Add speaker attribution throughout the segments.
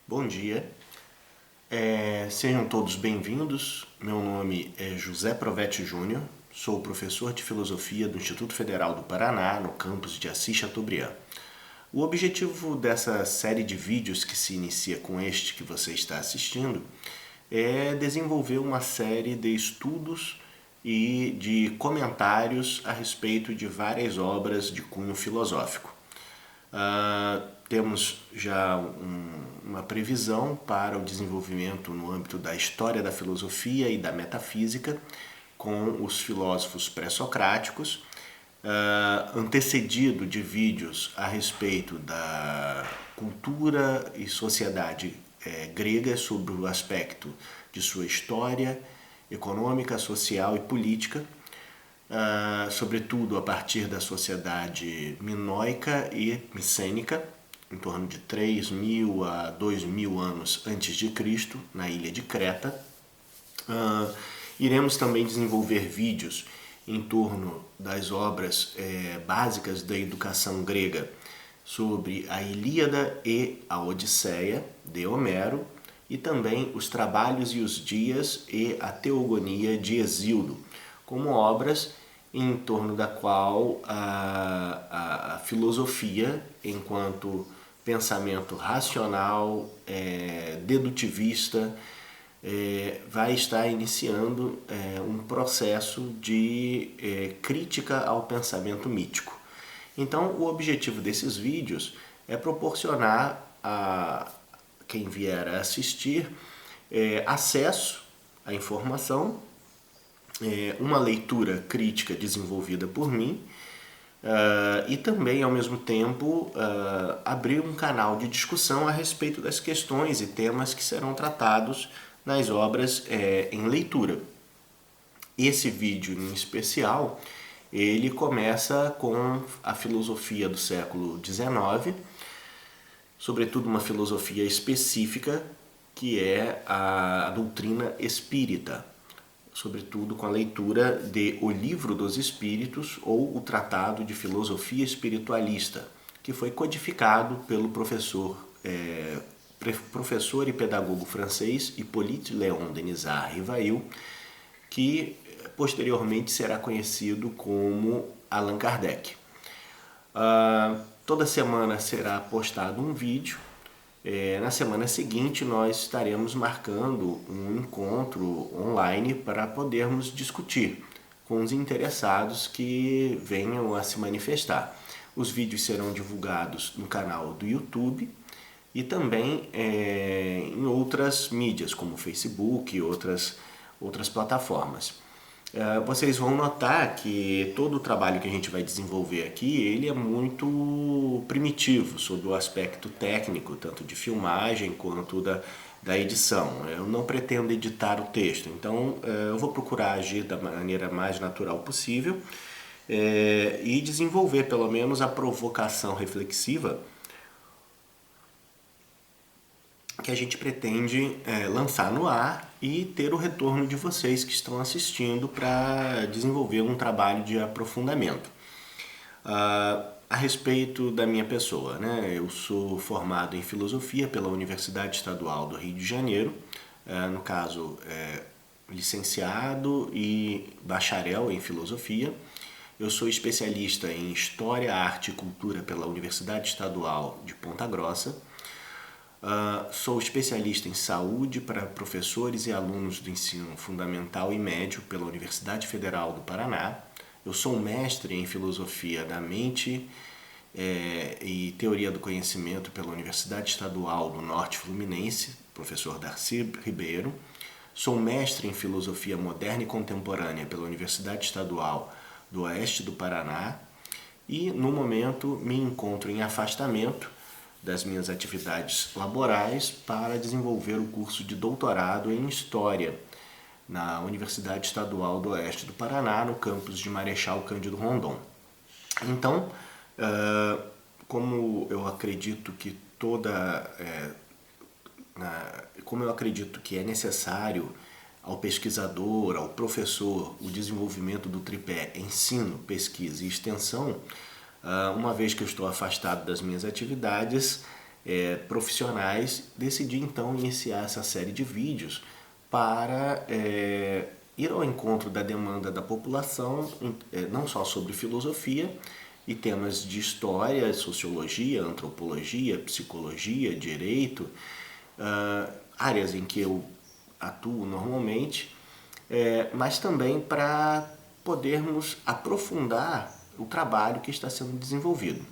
Speaker 1: Bom dia, sejam todos bem-vindos. Meu nome é José Provete Júnior, sou professor de Filosofia do Instituto Federal do Paraná, no campus de Assis Chateaubriand. O objetivo dessa série de vídeos que se inicia com este que você está assistindo é desenvolver uma série de estudos e de comentários a respeito de várias obras de cunho filosófico. Temos já uma previsão para o desenvolvimento no âmbito da história da filosofia e da metafísica com os filósofos pré-socráticos, antecedido de vídeos a respeito da cultura e sociedade grega sobre o aspecto de sua história econômica, social e política, sobretudo a partir da sociedade minoica e micênica, em torno de 3.000 a 2.000 anos antes de Cristo, na ilha de Creta. Iremos também desenvolver vídeos em torno das obras básicas da educação grega sobre a Ilíada e a Odisseia, de Homero, e também os Trabalhos e os Dias e a Teogonia de Hesíodo, como obras em torno da qual a filosofia, enquanto pensamento racional, dedutivista, vai estar iniciando um processo de crítica ao pensamento mítico. Então, o objetivo desses vídeos é proporcionar a quem vier a assistir acesso à informação, uma leitura crítica desenvolvida por mim e também, ao mesmo tempo, abrir um canal de discussão a respeito das questões e temas que serão tratados nas obras em leitura. Esse vídeo em especial, ele começa com a filosofia do século XIX, sobretudo uma filosofia específica que é a doutrina espírita, sobretudo com a leitura de O Livro dos Espíritos ou o Tratado de Filosofia Espiritualista, que foi codificado pelo professor e pedagogo francês Hippolyte Léon Denisard Rivail, que posteriormente será conhecido como Allan Kardec. Toda semana será postado um vídeo. Na semana seguinte nós estaremos marcando um encontro online para podermos discutir com os interessados que venham a se manifestar. Os vídeos serão divulgados no canal do YouTube e também em outras mídias como Facebook e outras plataformas. Vocês vão notar que todo o trabalho que a gente vai desenvolver aqui, ele é muito primitivo sob o aspecto técnico, tanto de filmagem quanto da edição. Eu não pretendo editar o texto, então eu vou procurar agir da maneira mais natural possível e desenvolver pelo menos a provocação reflexiva que a gente pretende lançar no ar e ter o retorno de vocês que estão assistindo para desenvolver um trabalho de aprofundamento. A respeito da minha pessoa, né? Eu sou formado em Filosofia pela Universidade Estadual do Rio de Janeiro, no caso licenciado e bacharel em Filosofia. Eu sou especialista em História, Arte e Cultura pela Universidade Estadual de Ponta Grossa. Sou especialista em saúde para professores e alunos do ensino fundamental e médio pela Universidade Federal do Paraná. Eu sou mestre em filosofia da mente e teoria do conhecimento pela Universidade Estadual do Norte Fluminense, professor Darcy Ribeiro. Sou mestre em filosofia moderna e contemporânea pela Universidade Estadual do Oeste do Paraná e, no momento, me encontro em afastamento das minhas atividades laborais para desenvolver o curso de doutorado em História na Universidade Estadual do Oeste do Paraná, no campus de Marechal Cândido Rondon. Então, como eu acredito que é necessário ao pesquisador, ao professor, o desenvolvimento do tripé ensino, pesquisa e extensão, uma vez que eu estou afastado das minhas atividades, profissionais, decidi então iniciar essa série de vídeos para ir ao encontro da demanda da população, não só sobre filosofia e temas de história, sociologia, antropologia, psicologia, direito, áreas em que eu atuo normalmente, mas também para podermos aprofundar o trabalho que está sendo desenvolvido.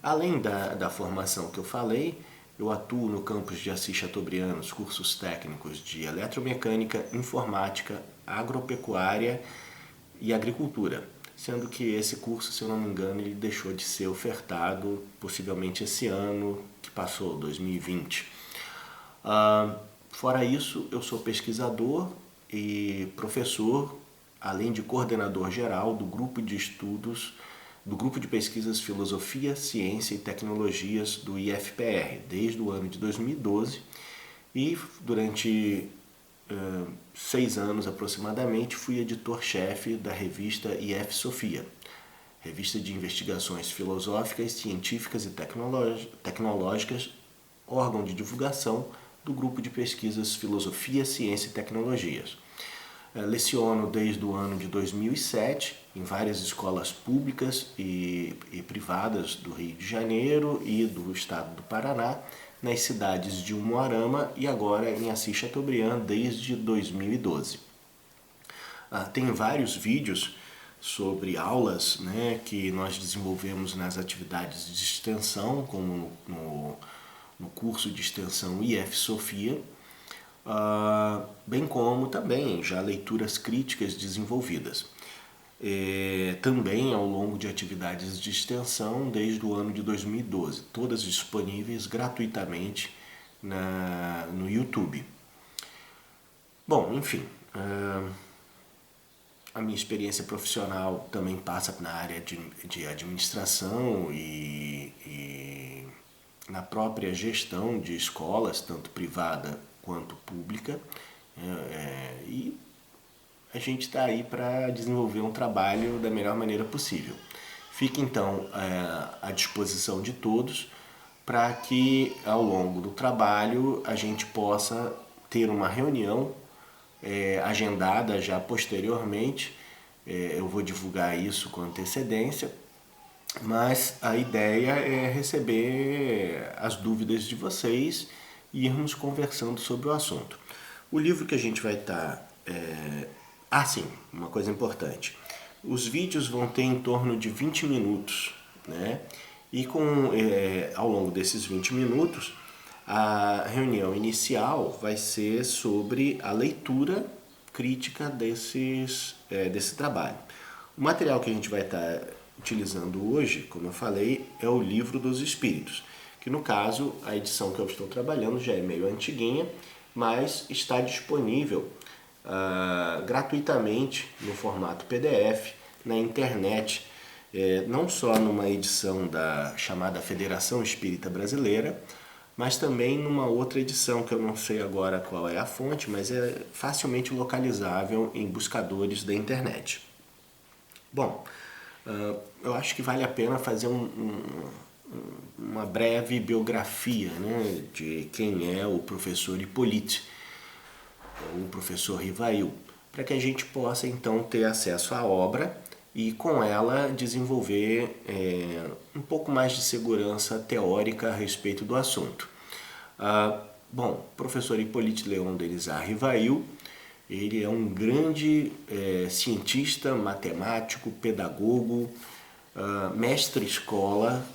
Speaker 1: Além da formação que eu falei, eu atuo no campus de Assis Chateaubriand, nos cursos técnicos de eletromecânica, informática, agropecuária e agricultura, sendo que esse curso, se eu não me engano, ele deixou de ser ofertado possivelmente esse ano que passou, 2020. Fora isso, eu sou pesquisador e professor, além de coordenador geral do grupo de estudos, do grupo de pesquisas Filosofia, Ciência e Tecnologias do IFPR, desde o ano de 2012, e durante 6 anos aproximadamente fui editor-chefe da revista IF Sofia, revista de investigações filosóficas, científicas e tecnológicas, órgão de divulgação do grupo de pesquisas Filosofia, Ciência e Tecnologias. Leciono desde o ano de 2007 em várias escolas públicas e privadas do Rio de Janeiro e do estado do Paraná, nas cidades de Umuarama e agora em Assis Chateaubriand desde 2012. Tem vários vídeos sobre aulas, né, que nós desenvolvemos nas atividades de extensão, como no curso de extensão IF Sofia, bem como também já leituras críticas desenvolvidas. Também ao longo de atividades de extensão desde o ano de 2012, todas disponíveis gratuitamente no YouTube. Bom, enfim, a minha experiência profissional também passa na área de administração e na própria gestão de escolas, tanto privada quanto pública, e a gente está aí para desenvolver um trabalho da melhor maneira possível. Fique então à disposição de todos para que ao longo do trabalho a gente possa ter uma reunião agendada já posteriormente. Eu vou divulgar isso com antecedência, mas a ideia é receber as dúvidas de vocês e irmos conversando sobre o assunto. O livro que a gente vai estar... sim, uma coisa importante. Os vídeos vão ter em torno de 20 minutos, né? E ao longo desses 20 minutos, a reunião inicial vai ser sobre a leitura crítica desse trabalho. O material que a gente vai estar utilizando hoje, como eu falei, é o Livro dos Espíritos, que no caso, a edição que eu estou trabalhando já é meio antiguinha, mas está disponível gratuitamente no formato PDF na internet, não só numa edição da chamada Federação Espírita Brasileira, mas também numa outra edição que eu não sei agora qual é a fonte, mas é facilmente localizável em buscadores da internet. Bom, eu acho que vale a pena fazer uma breve biografia, né, de quem é o professor Hippolyte, o professor Rivail, para que a gente possa então ter acesso à obra e com ela desenvolver um pouco mais de segurança teórica a respeito do assunto. Bom, o professor Hippolyte Léon Denisard Rivail, ele é um grande cientista, matemático, pedagogo, mestre-escola,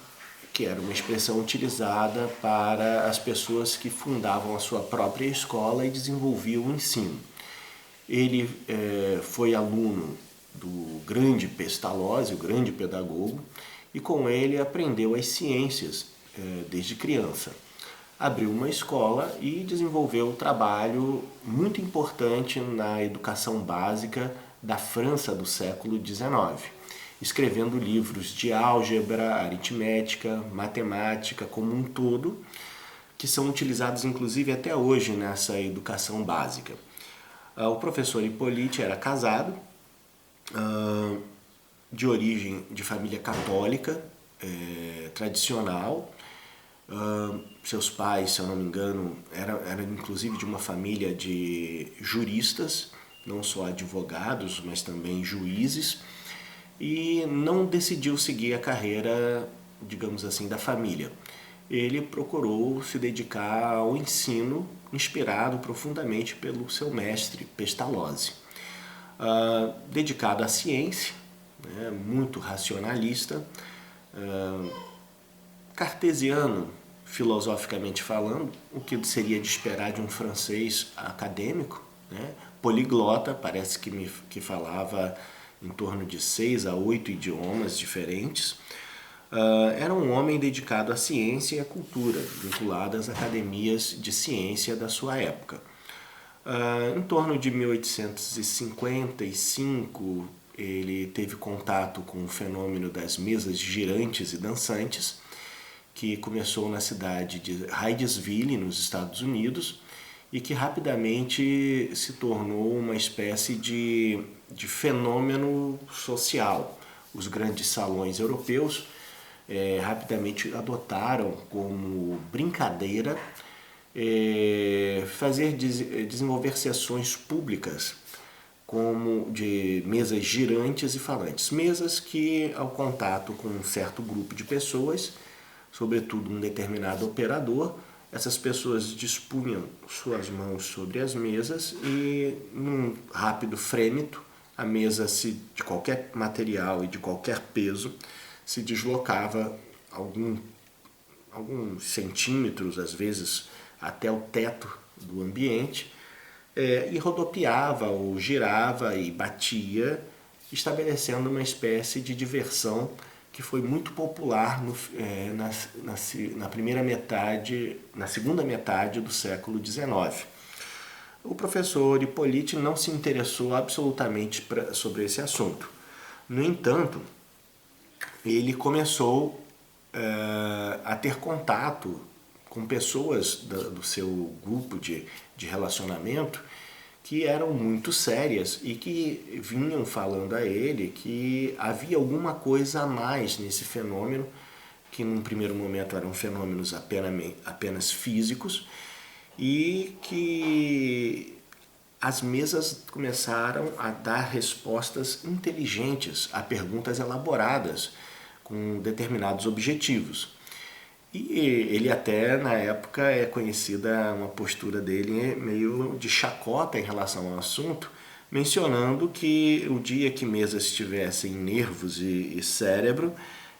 Speaker 1: que era uma expressão utilizada para as pessoas que fundavam a sua própria escola e desenvolviam o ensino. Ele foi aluno do grande Pestalozzi, o grande pedagogo, e com ele aprendeu as ciências desde criança. Abriu uma escola e desenvolveu um trabalho muito importante na educação básica da França do século XIX, escrevendo livros de álgebra, aritmética, matemática como um todo, que são utilizados inclusive até hoje nessa educação básica. O professor Hippolyte era casado, de origem de família católica, tradicional, seus pais, se eu não me engano, era inclusive de uma família de juristas, não só advogados, mas também juízes, e não decidiu seguir a carreira, digamos assim, da família. Ele procurou se dedicar ao ensino, inspirado profundamente pelo seu mestre Pestalozzi. Dedicado à ciência, né, muito racionalista, cartesiano, filosoficamente falando, o que seria de esperar de um francês acadêmico, né? Poliglota, parece que falava em torno de 6 a 8 idiomas diferentes. Era um homem dedicado à ciência e à cultura, vinculado às academias de ciência da sua época. Em torno de 1855, ele teve contato com o fenômeno das mesas girantes e dançantes, que começou na cidade de Hydesville, nos Estados Unidos, e que rapidamente se tornou uma espécie de fenômeno social. Os grandes salões europeus rapidamente adotaram como brincadeira desenvolver sessões públicas como de mesas girantes e falantes. Mesas que, ao contato com um certo grupo de pessoas, sobretudo um determinado operador, essas pessoas dispunham suas mãos sobre as mesas e, num rápido frêmito, a mesa de qualquer material e de qualquer peso se deslocava alguns centímetros, às vezes até o teto do ambiente, e rodopiava ou girava e batia, estabelecendo uma espécie de diversão que foi muito popular na segunda metade do século XIX. O professor Hippolyte não se interessou absolutamente sobre esse assunto. No entanto, ele começou a ter contato com pessoas do seu grupo de relacionamento que eram muito sérias e que vinham falando a ele que havia alguma coisa a mais nesse fenômeno, que num primeiro momento eram fenômenos apenas físicos, e que as mesas começaram a dar respostas inteligentes a perguntas elaboradas com determinados objetivos. E ele até, na época, é conhecida uma postura dele meio de chacota em relação ao assunto, mencionando que o dia que mesas tivessem nervos e cérebro,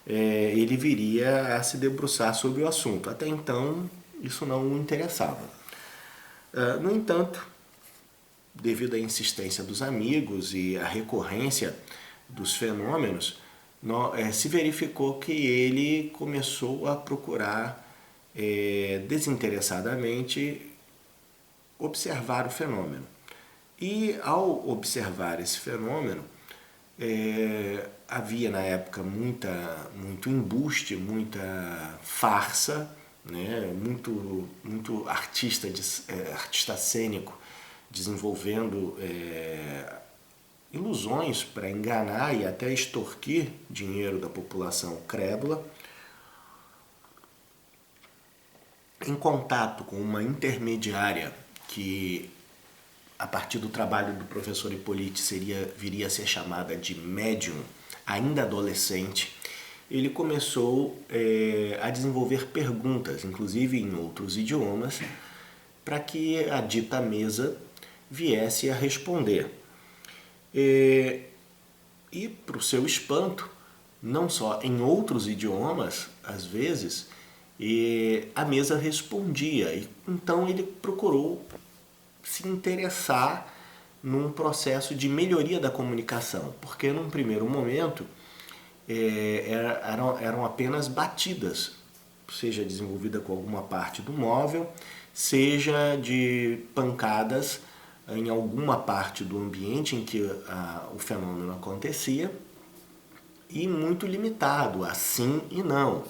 Speaker 1: ele viria a se debruçar sobre o assunto. Até então, isso não o interessava. No entanto, devido à insistência dos amigos e à recorrência dos fenômenos, se verificou que ele começou a procurar desinteressadamente observar o fenômeno. E ao observar esse fenômeno, havia na época muito embuste, muita farsa, né? muito artista cênico desenvolvendo ilusões para enganar e até extorquir dinheiro da população crédula. Em contato com uma intermediária que, a partir do trabalho do professor Hippolyte, viria a ser chamada de médium, ainda adolescente, ele começou a desenvolver perguntas, inclusive em outros idiomas, para que a dita mesa viesse a responder. E para o seu espanto, não só em outros idiomas, às vezes, a mesa respondia. E então ele procurou se interessar num processo de melhoria da comunicação, porque num primeiro momento eram apenas batidas, seja desenvolvida com alguma parte do móvel, seja de pancadas em alguma parte do ambiente em que o fenômeno acontecia, e muito limitado, a sim e não.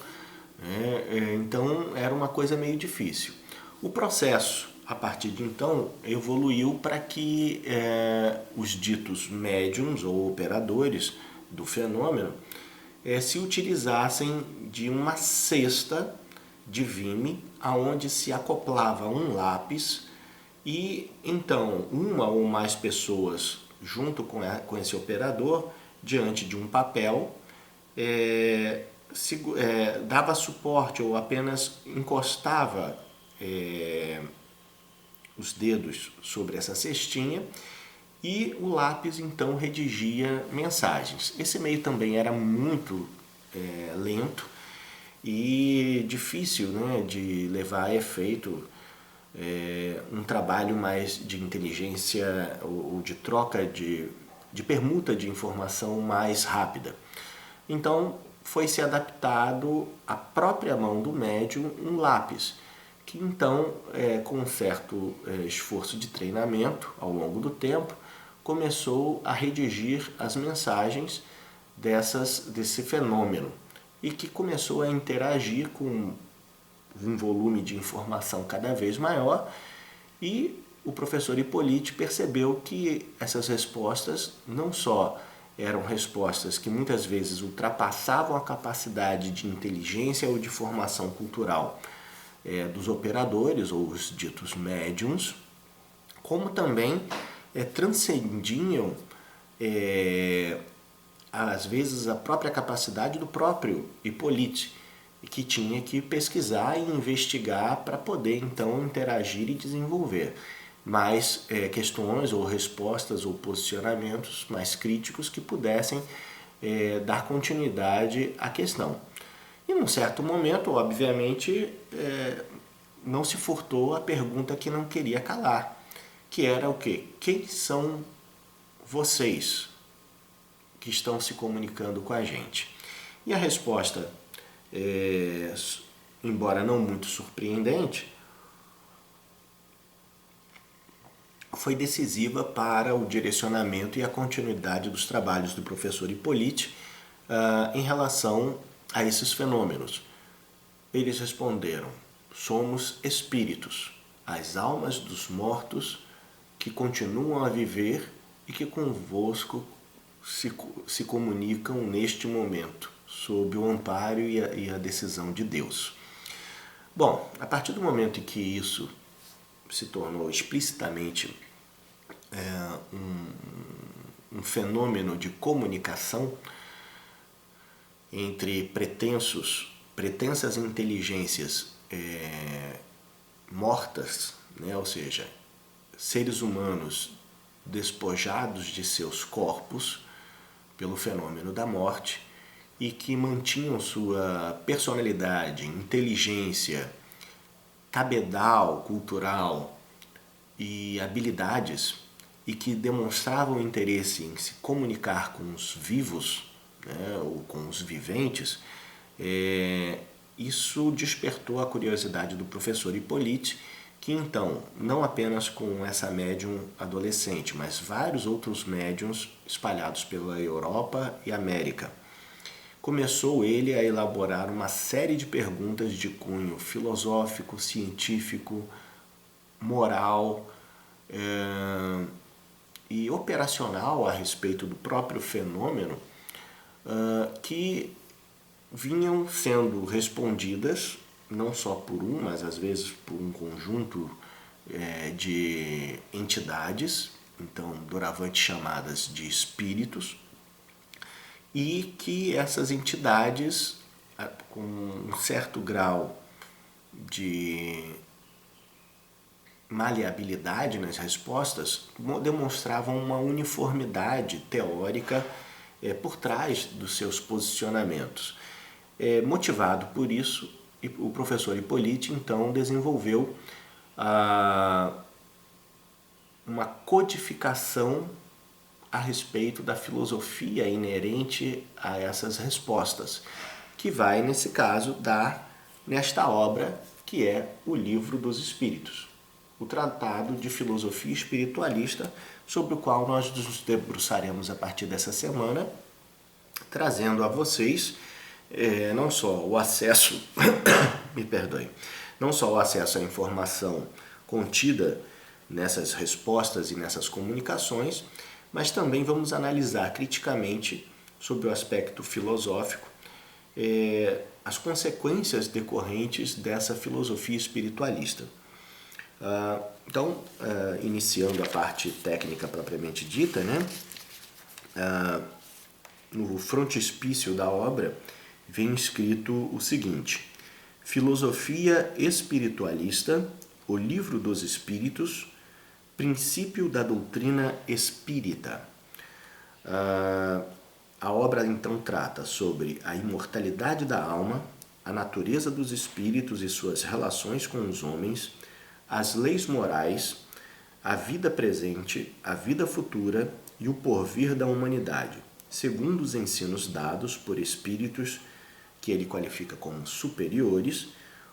Speaker 1: Então era uma coisa meio difícil. O processo, a partir de então, evoluiu para que os ditos médiums ou operadores do fenômeno se utilizassem de uma cesta de vime aonde se acoplava um lápis e então uma ou mais pessoas junto com esse operador diante de um papel dava suporte ou apenas encostava os dedos sobre essa cestinha e o lápis então redigia mensagens. Esse meio também era muito lento e difícil, né, de levar a efeito um trabalho mais de inteligência ou de troca de permuta de informação mais rápida. Então foi se adaptado à própria mão do médium um lápis, que então, com um certo esforço de treinamento ao longo do tempo, começou a redigir as mensagens desse fenômeno e que começou a interagir com um volume de informação cada vez maior, e o professor Hippolyte percebeu que essas respostas não só eram respostas que muitas vezes ultrapassavam a capacidade de inteligência ou de formação cultural dos operadores ou os ditos médiums, como também transcendiam às vezes a própria capacidade do próprio Hippolyte, que tinha que pesquisar e investigar para poder então interagir e desenvolver mais questões ou respostas ou posicionamentos mais críticos que pudessem dar continuidade à questão. E num certo momento, obviamente, não se furtou a pergunta que não queria calar, que era o quê? Quem são vocês que estão se comunicando com a gente? E a resposta, embora não muito surpreendente, foi decisiva para o direcionamento e a continuidade dos trabalhos do professor Hippolyte em relação a esses fenômenos. Eles responderam: somos espíritos, as almas dos mortos que continuam a viver e que convosco se comunicam neste momento, sob o amparo e a decisão de Deus. Bom, a partir do momento em que isso se tornou explicitamente um fenômeno de comunicação entre pretensas inteligências mortas, né, ou seja, seres humanos despojados de seus corpos pelo fenômeno da morte e que mantinham sua personalidade, inteligência, cabedal cultural e habilidades, e que demonstravam interesse em se comunicar com os vivos, né, ou com os viventes, isso despertou a curiosidade do professor Hippolyte, que então, não apenas com essa médium adolescente, mas vários outros médiums espalhados pela Europa e América, começou ele a elaborar uma série de perguntas de cunho filosófico, científico, moral e operacional a respeito do próprio fenômeno, que vinham sendo respondidas não só por mas às vezes por um conjunto de entidades, então doravante chamadas de espíritos, e que essas entidades, com um certo grau de maleabilidade nas respostas, demonstravam uma uniformidade teórica por trás dos seus posicionamentos. Motivado por isso, o professor Hippolyte então desenvolveu uma codificação a respeito da filosofia inerente a essas respostas, que vai, nesse caso, dar nesta obra que é o Livro dos Espíritos, o Tratado de Filosofia Espiritualista, sobre o qual nós nos debruçaremos a partir dessa semana, trazendo a vocês não só o acesso, não só o acesso à informação contida nessas respostas e nessas comunicações, mas também vamos analisar criticamente sobre o aspecto filosófico as consequências decorrentes dessa filosofia espiritualista. Então, iniciando a parte técnica propriamente dita, né? No frontispício da obra vem escrito o seguinte: Filosofia espiritualista, o livro dos espíritos, princípio da doutrina espírita. A obra então trata sobre a imortalidade da alma, a natureza dos espíritos e suas relações com os homens, as leis morais, a vida presente, a vida futura e o porvir da humanidade, segundo os ensinos dados por espíritos que ele qualifica como superiores,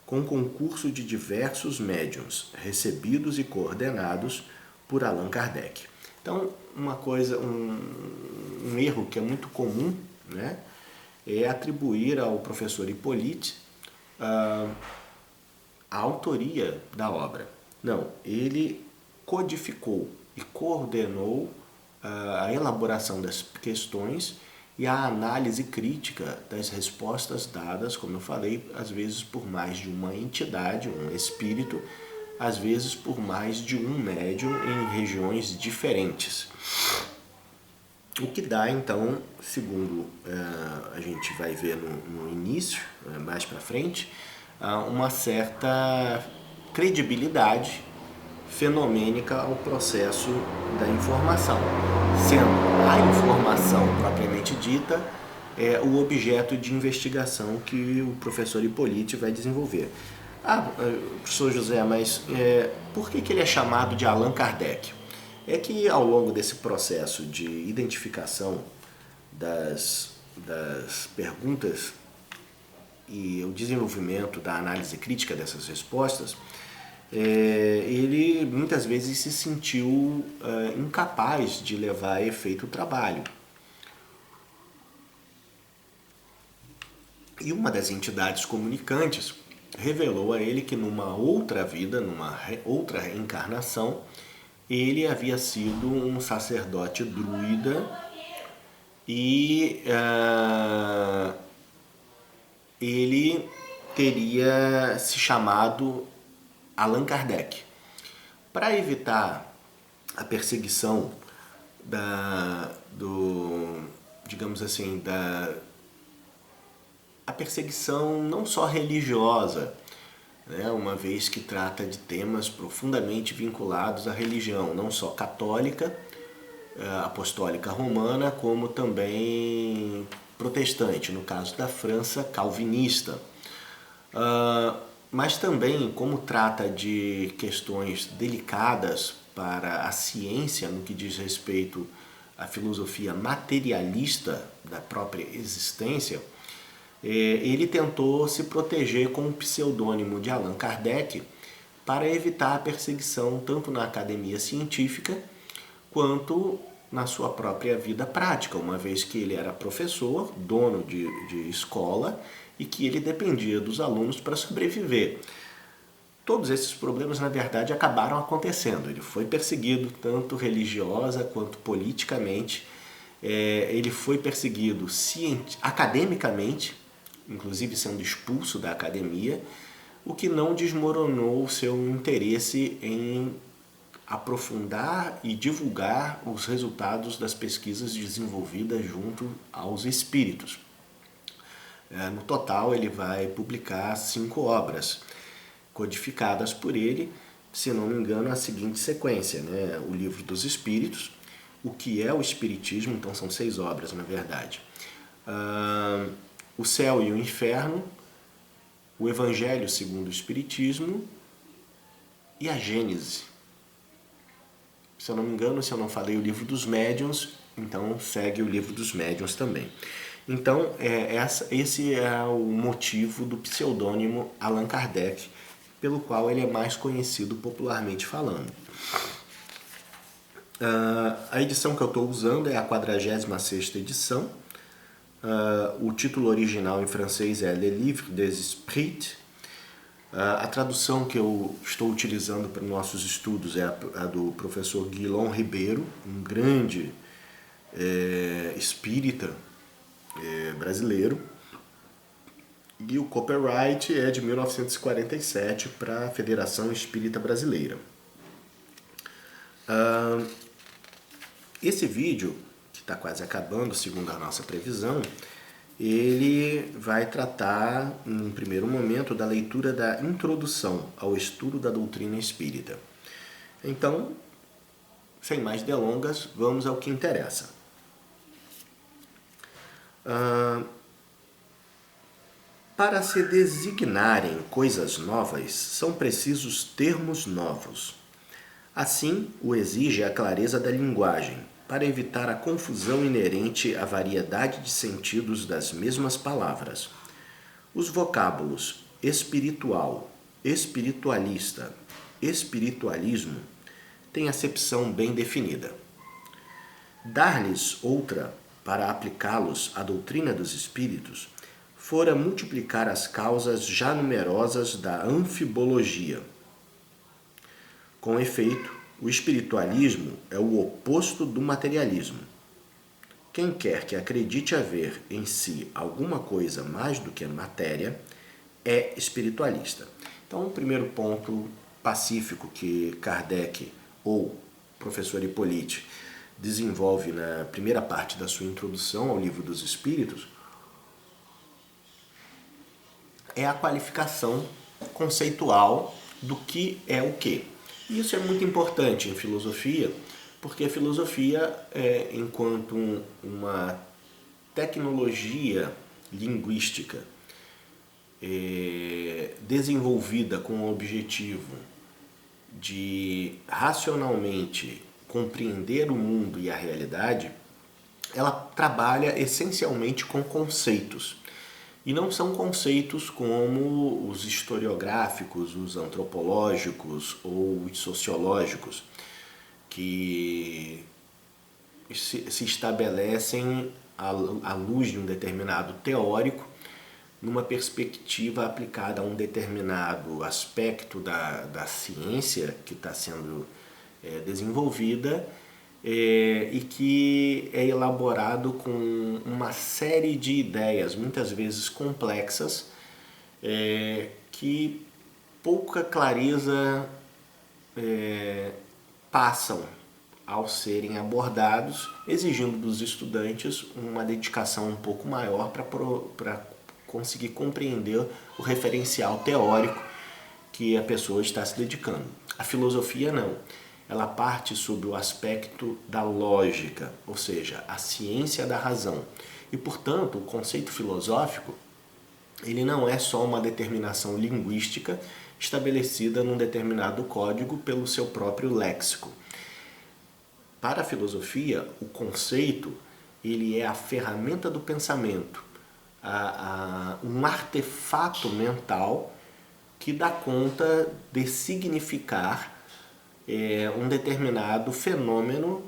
Speaker 1: com concurso de diversos médiuns, recebidos e coordenados por Allan Kardec. Então, um erro que é muito comum, né, é atribuir ao professor Hippolyte a autoria da obra. Não, ele codificou e coordenou a elaboração das questões e a análise crítica das respostas dadas, como eu falei, às vezes por mais de uma entidade, um espírito, às vezes por mais de um médium em regiões diferentes. O que dá, então, segundo a gente vai ver no início, mais para frente, uma certa credibilidade fenomênica ao processo da informação, sendo a informação propriamente dita o objeto de investigação que o professor Hippolyte vai desenvolver. Professor José, mas por que ele é chamado de Allan Kardec? É que ao longo desse processo de identificação das perguntas e o desenvolvimento da análise crítica dessas respostas, ele muitas vezes se sentiu incapaz de levar a efeito o trabalho. E uma das entidades comunicantes revelou a ele que numa outra vida, numa outra reencarnação, ele havia sido um sacerdote druida e ele teria se chamado Allan Kardec. Para evitar a perseguição digamos assim, a perseguição não só religiosa, né, uma vez que trata de temas profundamente vinculados à religião, não só católica, apostólica romana, como também protestante, no caso da França, calvinista. Mas também, como trata de questões delicadas para a ciência no que diz respeito à filosofia materialista da própria existência, ele tentou se proteger com o pseudônimo de Allan Kardec para evitar a perseguição tanto na academia científica quanto na sua própria vida prática, uma vez que ele era professor, dono de escola e que ele dependia dos alunos para sobreviver. Todos esses problemas, na verdade, acabaram acontecendo. Ele foi perseguido tanto religiosa quanto politicamente. Ele foi perseguido academicamente, inclusive sendo expulso da academia, o que não desmoronou o seu interesse em aprofundar e divulgar os resultados das pesquisas desenvolvidas junto aos espíritos. No total, ele vai publicar 5 obras, codificadas por ele, se não me engano, a seguinte sequência, né? O Livro dos Espíritos, o que é o Espiritismo, então são 6 obras, na verdade. O Céu e o Inferno, o Evangelho segundo o Espiritismo e a Gênese. Se eu não me engano, se eu não falei o Livro dos Médiuns, então segue o Livro dos Médiuns também. Então, esse é o motivo do pseudônimo Allan Kardec, pelo qual ele é mais conhecido popularmente falando. A edição que eu estou usando é a 46ª edição. O título original em francês é Le Livre des Esprits. A tradução que eu estou utilizando para nossos estudos é a do professor Guilom Ribeiro, um grande espírita brasileiro. E o copyright é de 1947 para a Federação Espírita Brasileira. Esse vídeo, que está quase acabando, segundo a nossa previsão, ele vai tratar, em primeiro momento, da leitura da introdução ao estudo da doutrina espírita. Então, sem mais delongas, vamos ao que interessa. Para se designarem coisas novas, são precisos termos novos. Assim, o exige a clareza da linguagem, para evitar a confusão inerente à variedade de sentidos das mesmas palavras. Os vocábulos espiritual, espiritualista, espiritualismo têm acepção bem definida. Dar-lhes outra, para aplicá-los à doutrina dos espíritos, fora multiplicar as causas já numerosas da anfibologia. Com efeito, o espiritualismo é o oposto do materialismo. Quem quer que acredite haver em si alguma coisa mais do que a matéria é espiritualista. Então, o primeiro ponto pacífico que Kardec, ou professor Hippolyte, desenvolve na primeira parte da sua introdução ao Livro dos Espíritos é a qualificação conceitual do que é o quê. E isso é muito importante em filosofia, porque a filosofia, enquanto uma tecnologia linguística desenvolvida com o objetivo de racionalmente compreender o mundo e a realidade, ela trabalha essencialmente com conceitos. E não são conceitos como os historiográficos, os antropológicos ou os sociológicos, que se estabelecem à luz de um determinado teórico, numa perspectiva aplicada a um determinado aspecto da ciência que está sendo desenvolvida, e que é elaborado com uma série de ideias, muitas vezes complexas, que pouca clareza passam ao serem abordados, exigindo dos estudantes uma dedicação um pouco maior para conseguir compreender o referencial teórico que a pessoa está se dedicando. A filosofia não. Ela parte sob o aspecto da lógica, ou seja, a ciência da razão. E, portanto, o conceito filosófico ele não é só uma determinação linguística estabelecida num determinado código pelo seu próprio léxico. Para a filosofia, o conceito ele é a ferramenta do pensamento, um artefato mental que dá conta de significar um determinado fenômeno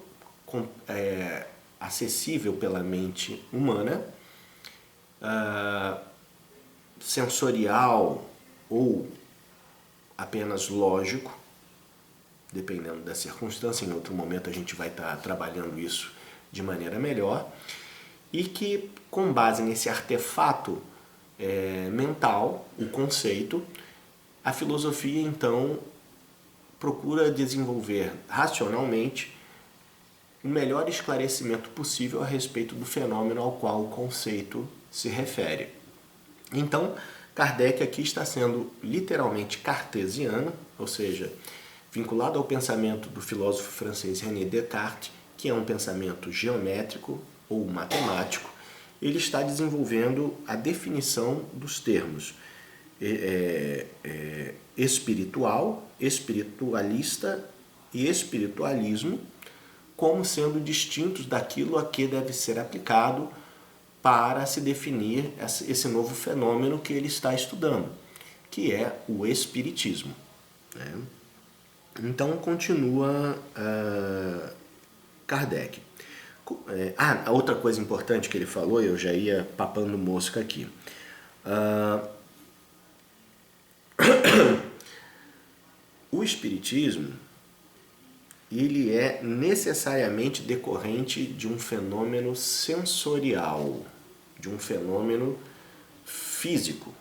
Speaker 1: acessível pela mente humana, sensorial ou apenas lógico, dependendo da circunstância. Em outro momento a gente vai estar trabalhando isso de maneira melhor, e que, com base nesse artefato mental, o conceito, a filosofia então procura desenvolver racionalmente o melhor esclarecimento possível a respeito do fenômeno ao qual o conceito se refere. Então, Kardec aqui está sendo literalmente cartesiano, ou seja, vinculado ao pensamento do filósofo francês René Descartes, que é um pensamento geométrico ou matemático. Ele está desenvolvendo a definição dos termos espiritual, espiritualista e espiritualismo como sendo distintos daquilo a que deve ser aplicado para se definir esse novo fenômeno que ele está estudando, que é o espiritismo. Então continua Kardec. A outra coisa importante que ele falou, eu já ia papando mosca aqui. O espiritismo, ele é necessariamente decorrente de um fenômeno sensorial, de um fenômeno físico,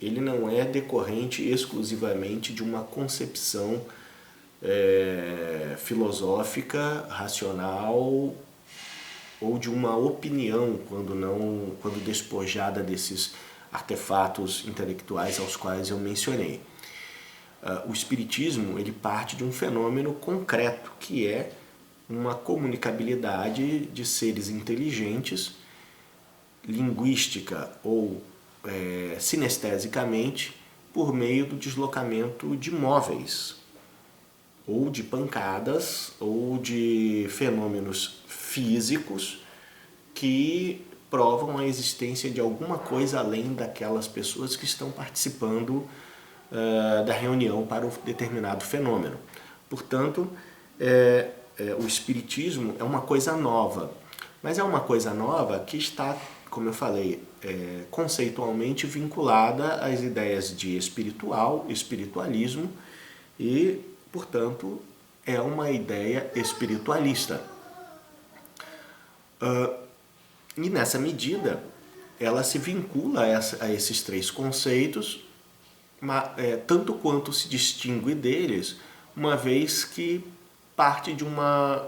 Speaker 1: ele não é decorrente exclusivamente de uma concepção filosófica, racional ou de uma opinião quando despojada desses artefatos intelectuais aos quais eu mencionei. O espiritismo ele parte de um fenômeno concreto, que é uma comunicabilidade de seres inteligentes, linguística ou sinestesicamente, por meio do deslocamento de móveis, ou de pancadas, ou de fenômenos físicos que provam a existência de alguma coisa além daquelas pessoas que estão participando da reunião para um determinado fenômeno. Portanto, o espiritismo é uma coisa nova, mas é uma coisa nova que está, como eu falei, conceitualmente vinculada às ideias de espiritualismo e, portanto, é uma ideia espiritualista. E nessa medida, ela se vincula a esses três conceitos, tanto quanto se distingue deles, uma vez que parte de uma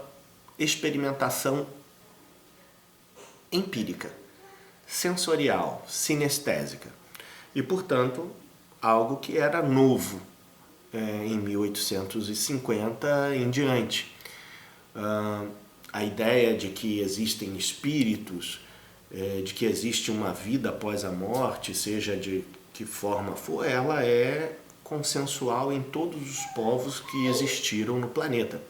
Speaker 1: experimentação empírica, sensorial, sinestésica. E, portanto, algo que era novo em 1850 em diante. A ideia de que existem espíritos, de que existe uma vida após a morte, seja de que forma for, ela é consensual em todos os povos que existiram no planeta.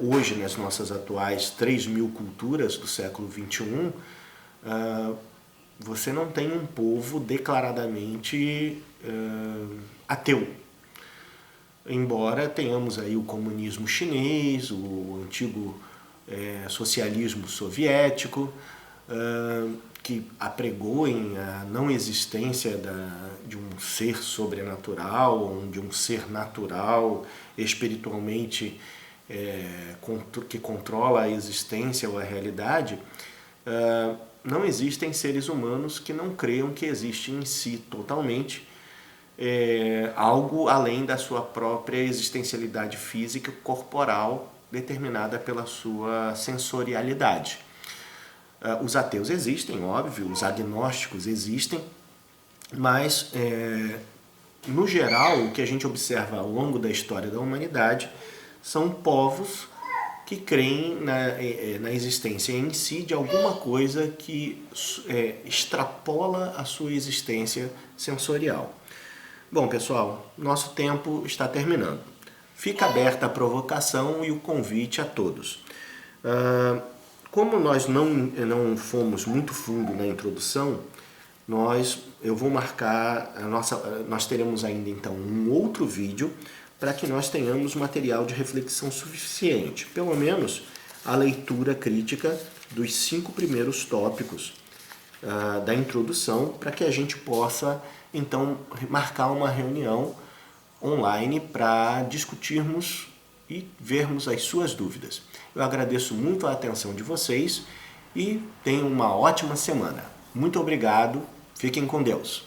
Speaker 1: Hoje, nas nossas atuais 3.000 culturas do século XXI, você não tem um povo declaradamente ateu. Embora tenhamos aí o comunismo chinês, o antigo socialismo soviético, que apregou a não existência de um ser sobrenatural, de um ser natural, espiritualmente que controla a existência ou a realidade. Não existem seres humanos que não creiam que existe em si totalmente algo além da sua própria existencialidade física e corporal determinada pela sua sensorialidade. Os ateus existem, óbvio, os agnósticos existem, mas, no geral, o que a gente observa ao longo da história da humanidade são povos que creem na existência em si de alguma coisa que extrapola a sua existência sensorial. Bom, pessoal, nosso tempo está terminando. Fica aberta a provocação e o convite a todos. Como nós não fomos muito fundo na introdução, eu vou marcar, nós teremos ainda então um outro vídeo para que nós tenhamos material de reflexão suficiente, pelo menos a leitura crítica dos 5 primeiros tópicos da introdução, para que a gente possa então marcar uma reunião online para discutirmos e vermos as suas dúvidas. Eu agradeço muito a atenção de vocês e tenham uma ótima semana. Muito obrigado, fiquem com Deus.